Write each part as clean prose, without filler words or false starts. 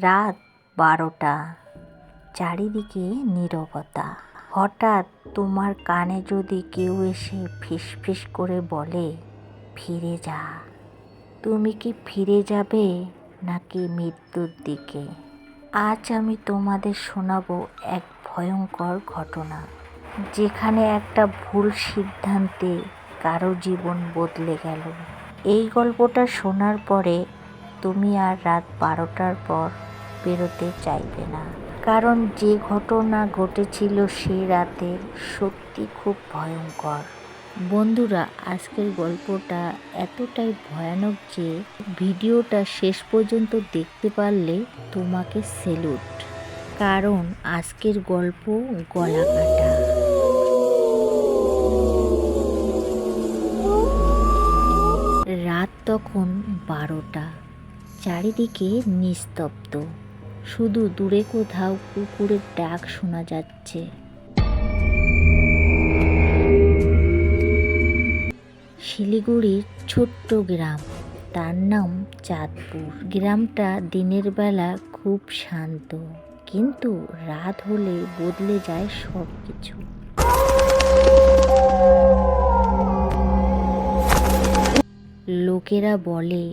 রাত 12টা, চারিদিকে নীরবতা। হঠাৎ তোমার কানে যদি কেউ এসে ফিসফিস করে বলে, ফিরে যা। তুমি কি ফিরে যাবে নাকি মৃত্যুর দিকে? আজ আমি তোমাদের শোনাবো এক ভয়ঙ্কর ঘটনা, যেখানে একটা ভুল সিদ্ধান্তে কারো জীবন বদলে গেল। এই গল্পটা শোনার পরে তুমি আর রাত 12টার পর বেরোতে চাইবে না, কারণ যে ঘটনা ঘটেছিল সেই রাতে সত্যি খুব ভয়ঙ্কর। বন্ধুরা, আজকের গল্পটা এতটাই ভয়ানক যে ভিডিওটা শেষ পর্যন্ত দেখতে পারলে তোমাকে স্যালুট, কারণ আজকের গল্প গলা কাটা। রাত তখন 12টা, চারিদিকে নিস্তব্ধ, শুধু দূরে কোথাও কুকুরের ডাক শোনা যাচ্ছে। শিলিগুড়ির ছোট্ট গ্রাম, তার নাম চাঁদপুর। গ্রামটা দিনের বেলা খুব শান্ত, কিন্তু রাত হলে বদলে যায় সব কিছু। লোকেরা বলে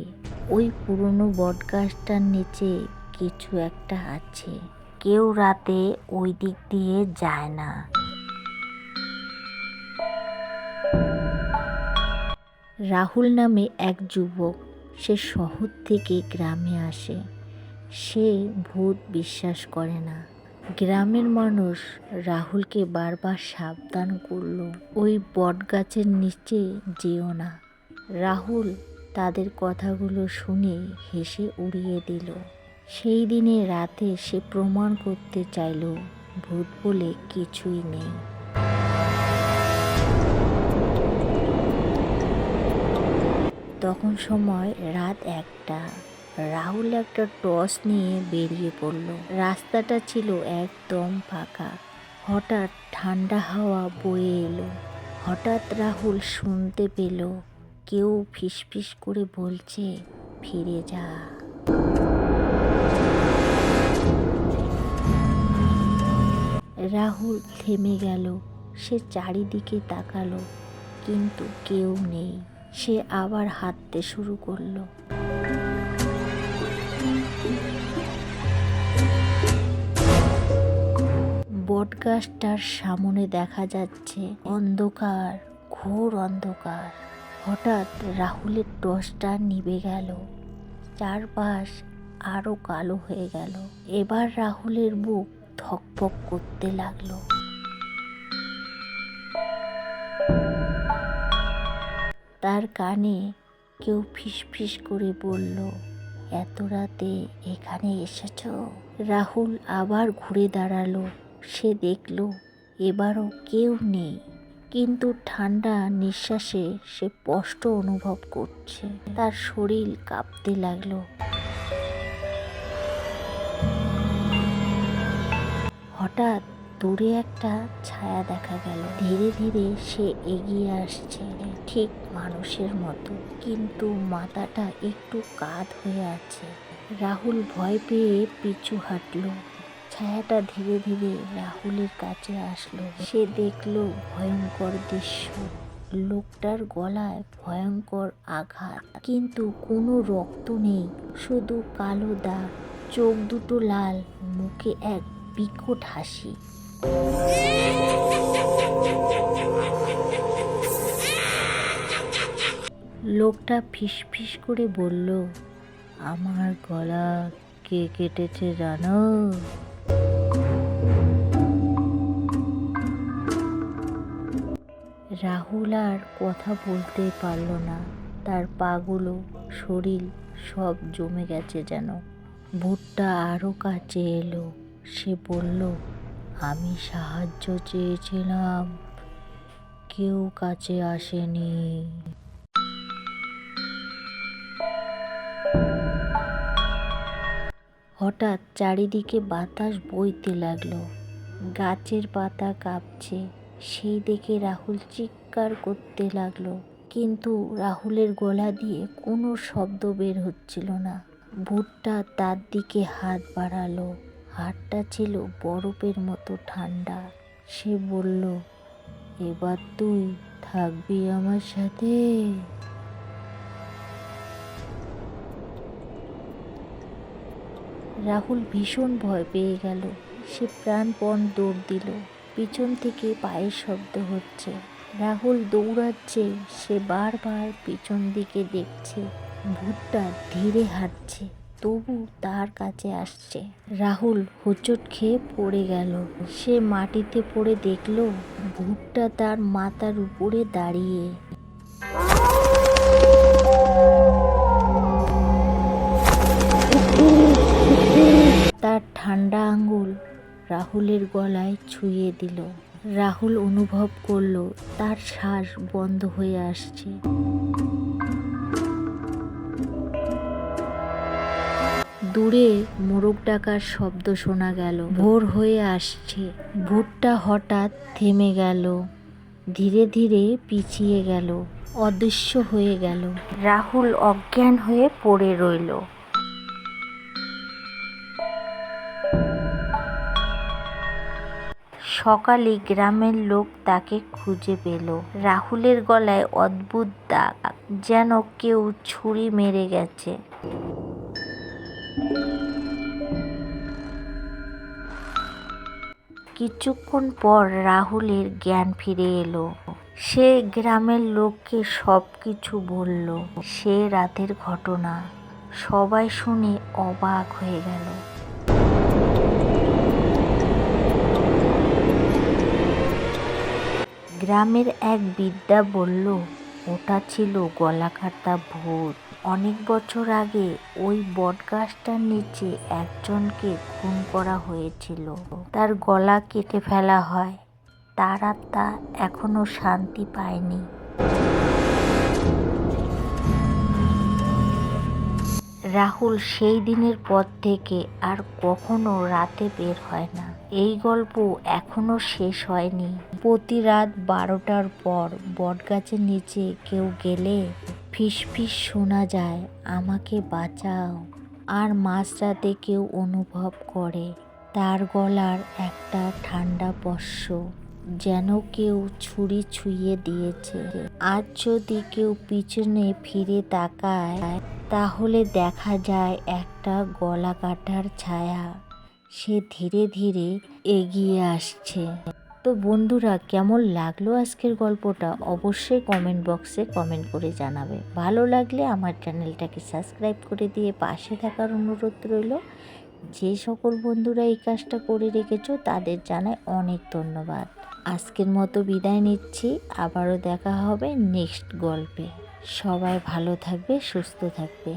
ওই পুরনো বটগাছটার নিচে কিছু একটা আছে। কেউ রাতে ওই দিক দিয়ে যায় না। রাহুল নামে এক যুবক, সে শহর থেকে গ্রামে আসে। সে ভূত বিশ্বাস করে না। গ্রামের মানুষ রাহুলকে বারবার সাবধান করলো, ওই বটগাছের নিচে যেও না। রাহুল তাদের কথাগুলো শুনে হেসে উড়িয়ে দিল। সেই দিনে রাতে সে প্রমাণ করতে চাইল ভূত বলে কিছুই নেই। তখন সময় রাত 1টা। রাহুল একটা টর্চ নিয়ে বেরিয়ে পড়ল। রাস্তাটা ছিল একদম ফাঁকা। হঠাৎ ঠান্ডা হাওয়া বয়ে এলো। হঠাৎ রাহুল শুনতে পেল কেউ ফিসফিস করে বলছে, ফিরে যা। রাহুল থেমে গেল। সে চারিদিকে তাকালো, কিন্তু কেউ নেই। সে আবার হাঁটতে শুরু করলো। বটগাছটার সামনে দেখা যাচ্ছে অন্ধকার, ঘোর অন্ধকার। হঠাৎ রাহুলের টর্চটা নিভে গেল। চারপাশ আরো কালো হয়ে গেল। এবার রাহুলের বুক ধকপক করতে লাগলো। তার কানে কেউ ফিসফিস করে বলল, এত রাতে এখানে এসেছো? রাহুল আবার ঘুরে দাঁড়ালো। সে দেখল এবারও কেউ নেই, কিন্তু ঠান্ডা নিঃশ্বাসে সে কষ্ট অনুভব করছে। তার শরীর কাঁপতে লাগলো। হঠাৎ দূরে একটা ছায়া দেখা গেল। ধীরে ধীরে সে এগিয়ে আসছে, ঠিক মানুষের মতো, কিন্তু মাথাটা একটু কাত হয়ে আছে। রাহুল ভয় পেয়ে পিছু হাঁটলো। ছায়াটা ধীরে ধীরে রাহুলের কাছে আসলো। সে দেখলো ভয়ঙ্কর দৃশ্য। লোকটার গলায় ভয়ঙ্কর আঘাত, কিন্তু কোনো রক্ত নেই, শুধু কালো দাগ। চোখ দুটো লাল, মুখে এক বিকট হাসি। লোকটা ফিসফিস করে বলল, আমার গলা কে কেটেছে জানো? রাহুল আর কথা বলতে পারল না। তার পাগুলো, শরীর সব জমে গেছে যেন। ভূতটা আরো কাছে এলো। সে বলল, আমি সাহায্য চেয়েছিলাম, কেউ কাছে আসেনি। হঠাৎ চারিদিকে বাতাস বইতে লাগলো। গাছের পাতা কাঁপছে। সেই দেখে রাহুল চিৎকার করতে লাগলো, কিন্তু রাহুলের গলা দিয়ে কোনো শব্দ বের হচ্ছিল না। ভূতটা তার দিকে হাত বাড়ালো। হাতটা ছিল বরফের মতো ঠান্ডা। সে বলল, এবার তুই থাকবি আমার সাথে। রাহুল ভীষণ ভয় পেয়ে গেল। সে প্রাণপণ দৌড় দিল। পিছন থেকে পায়ের শব্দ হচ্ছে। রাহুল দৌড়াচ্ছে। সে বারবার পিছন দিকে দেখছে। ভূতটা ধীরে হাঁটছে, তবু তার কাছে আসছে। রাহুল হোঁচট খেয়ে পড়ে গেল। সে মাটিতে পড়ে দেখল ভূতটা তার মাথার উপরে দাঁড়িয়ে। তার ঠান্ডা আঙ্গুল রাহুলের গলায় ছুঁয়ে দিল। রাহুল অনুভব করল তার শ্বাস বন্ধ হয়ে আসছে। দূরে মোরগ ডাকার শব্দ শোনা গেল। ভোর হয়ে আসছে। ভূতটা হঠাৎ থেমে গেল, ধীরে ধীরে পিছিয়ে গেল, অদৃশ্য হয়ে গেল। রাহুল অজ্ঞান হয়ে পড়ে রইল। সকালে গ্রামের লোক তাকে খুঁজে পেল। রাহুলের গলায় অদ্ভুত দাগ, যেন কেউ ছুরি মেরে গেছে। কিছুক্ষণ পর রাহুলের জ্ঞান ফিরে এলো। সে গ্রামের লোককে সবকিছু বলল। সে রাতের ঘটনা। সবাই শুনে অবাক হয়ে গেল। গ্রামের এক বৃদ্ধা বলল, ওটা ছিল গলাকাটা ভূত। অনেক বছর আগে ওই বটগাছটার নিচে একজনকে খুন করা হয়েছিল। তার গলা কেটে ফেলা হয়। তার আত্মা এখনো শান্তি পায়নি। রাহুল সেই দিনের পর থেকে আর কখনো রাতে বের হয় না। এই গল্প এখনো শেষ হয়নি। প্রতি রাত 12টার পর বটগাছের নিচে কেউ গেলে ফিসফিস শোনা যায়, আমাকে বাঁচাও। আর মাঝরাতে কেউ অনুভব করে তার গলার একটা ঠান্ডা স্পর্শ, যেন কেউ ছুরি ছুঁয়ে দিয়েছে। আজ যদি কেউ পিছনে ফিরে তাকায়, তাহলে দেখা যায় একটা গলা কাটার ছায়া। সে ধীরে ধীরে এগিয়ে আসছে। তো বন্ধুরা, কেমন লাগলো আজকের গল্পটা অবশ্যই কমেন্ট বক্সে কমেন্ট করে জানাবে। ভালো লাগলে আমার চ্যানেলটাকে সাবস্ক্রাইব করে দিয়ে পাশে থাকার অনুরোধ রইল। যে সকল বন্ধুরা এই কাজটা করে রেখেছো তাদের জানাই অনেক ধন্যবাদ। আজকের মতো বিদায় নিচ্ছি। আবারও দেখা হবে নেক্সট গল্পে। সবাই ভালো থাকবে, সুস্থ থাকবে।